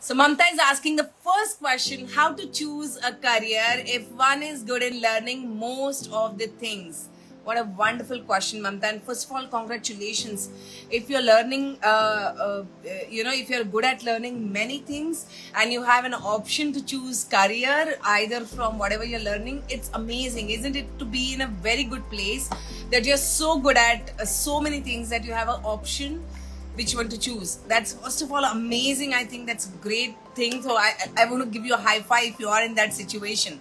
So Mamta is asking the first question, how to choose a career if one is good in learning most of the things. What a wonderful question, Mamta. And first of all, congratulations. If you're learning, if you're good at learning many things and you have an option to choose career either from whatever you're learning, it's amazing, isn't it? To be in a very good place that you're so good at so many things that you have an option which one to choose. That's first of all amazing. I think that's a great thing. So I want to give you a high five if you are in that situation.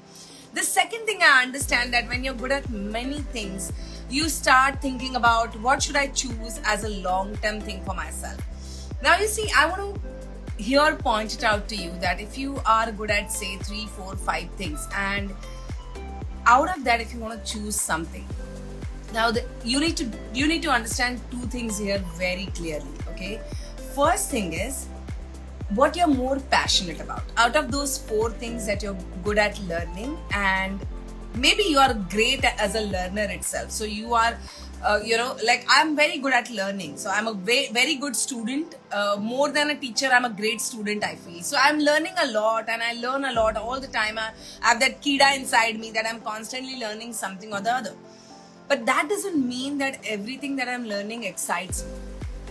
The second thing, I understand that when you're good at many things, you start thinking about what should I choose as a long-term thing for myself. Now you see, I want to here point it out to you that if you are good at say 3, 4, 5 things, and out of that if you want to choose something, now you need to understand two things here very clearly. Okay, first thing is what you're more passionate about out of those 4 things that you're good at learning, and maybe you are great as a learner itself. So you are like I'm very good at learning, so I'm a very good student. More than a teacher, I'm a great student, I feel. So I'm learning a lot and I learn a lot all the time. I have that kida inside me that I'm constantly learning something or the other. But that doesn't mean that everything that I'm learning excites me,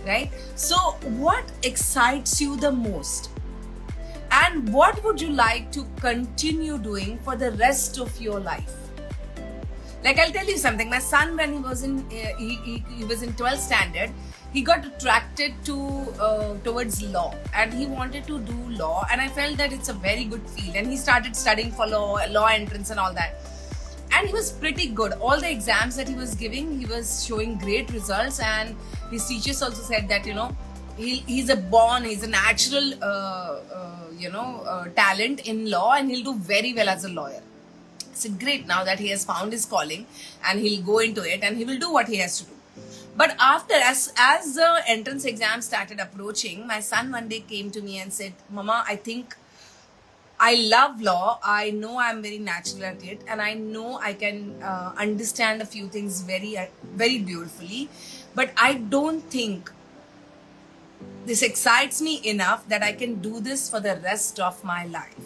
right? So what excites you the most? And what would you like to continue doing for the rest of your life? Like, I'll tell you something. My son, when he was in 12th standard, he got attracted towards law, and he wanted to do law. And I felt that it's a very good field, and he started studying for law entrance and all that. And he was pretty good. All the exams that he was giving, he was showing great results. And his teachers also said that, he's a natural, talent in law, and he'll do very well as a lawyer. So great, now that he has found his calling and he'll go into it and he will do what he has to do. But after, as the entrance exam started approaching, my son one day came to me and said, Mama, I think I love law. I know I'm very natural at it, and I know I can understand a few things very, very beautifully. But I don't think this excites me enough that I can do this for the rest of my life.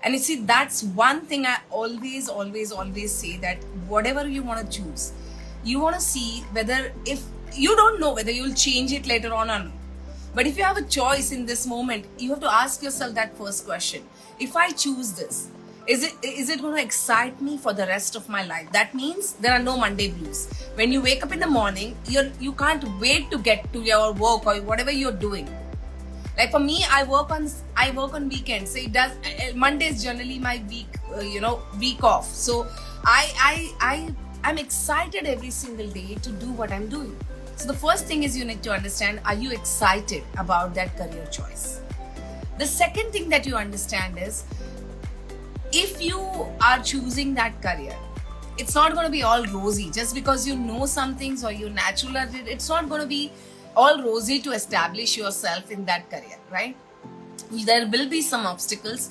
And you see, that's one thing I always say, that whatever you want to choose, you want to see whether, if you don't know whether you'll change it later on or not. But if you have a choice in this moment, you have to ask yourself that first question. If I choose this, is it going to excite me for the rest of my life? That means there are no Monday blues. When you wake up in the morning, you can't wait to get to your work or whatever you're doing. Like for me, I work on weekends. So it does. Monday is generally my week off. So I'm excited every single day to do what I'm doing. So the first thing is you need to understand, are you excited about that career choice? The second thing that you understand is, if you are choosing that career, it's not going to be all rosy. Just because you know some things or you're natural at it, it's not going to be all rosy to establish yourself in that career, right? There will be some obstacles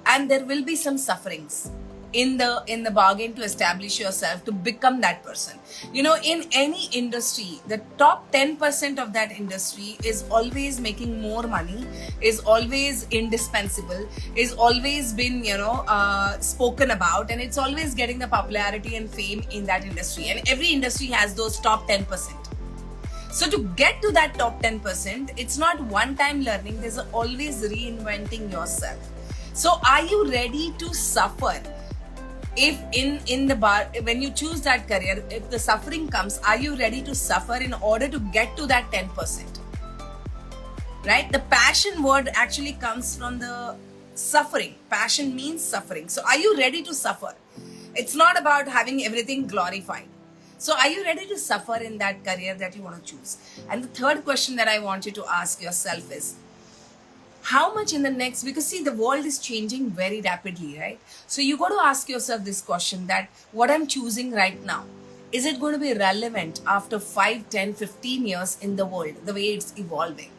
and there will be some sufferings in the bargain to establish yourself, to become that person. In any industry, the top 10% of that industry is always making more money, is always indispensable, is always been spoken about, and it's always getting the popularity and fame in that industry. And every industry has those top 10%. So to get to that top 10%, it's not one-time learning. There's always reinventing yourself. So are you ready to suffer? If in the bar, when you choose that career, if the suffering comes, are you ready to suffer in order to get to that 10%? Right? The passion word actually comes from the suffering. Passion means suffering. So are you ready to suffer? It's not about having everything glorified. So are you ready to suffer in that career that you want to choose? And the third question that I want you to ask yourself is, how much in the next, because see, the world is changing very rapidly, right? So you got to ask yourself this question, that what I'm choosing right now, is it going to be relevant after 5, 10, 15 years in the world, the way it's evolving?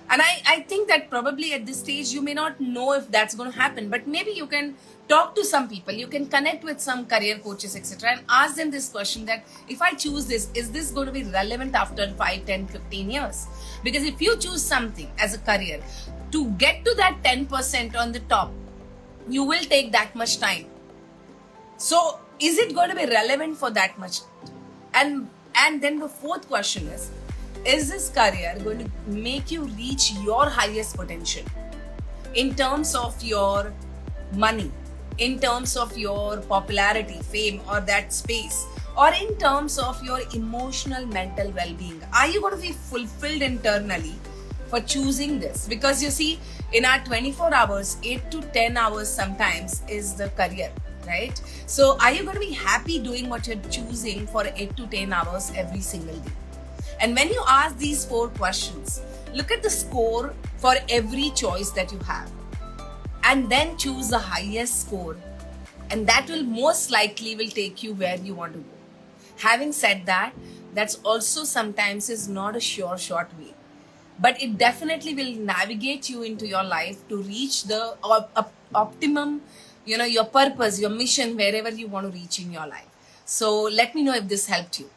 And I think that probably at this stage, you may not know if that's going to happen, but maybe you can talk to some people, you can connect with some career coaches, etc. and ask them this question, that if I choose this, is this going to be relevant after 5, 10, 15 years? Because if you choose something as a career, To get to that 10% on the top, you will take that much time. So is it going to be relevant for that much? And then the fourth question is this career going to make you reach your highest potential in terms of your money, in terms of your popularity, fame, or that space, or in terms of your emotional, mental well-being? Are you going to be fulfilled internally for choosing this? Because you see, in our 24 hours, 8 to 10 hours sometimes is the career, right? So are you going to be happy doing what you're choosing for 8 to 10 hours every single day? And when you ask these 4 questions, look at the score for every choice that you have, and then choose the highest score, and that will most likely will take you where you want to go. Having said that, that's also sometimes is not a sure short way, but it definitely will navigate you into your life to reach the optimum, your purpose, your mission, wherever you want to reach in your life. So let me know if this helped you.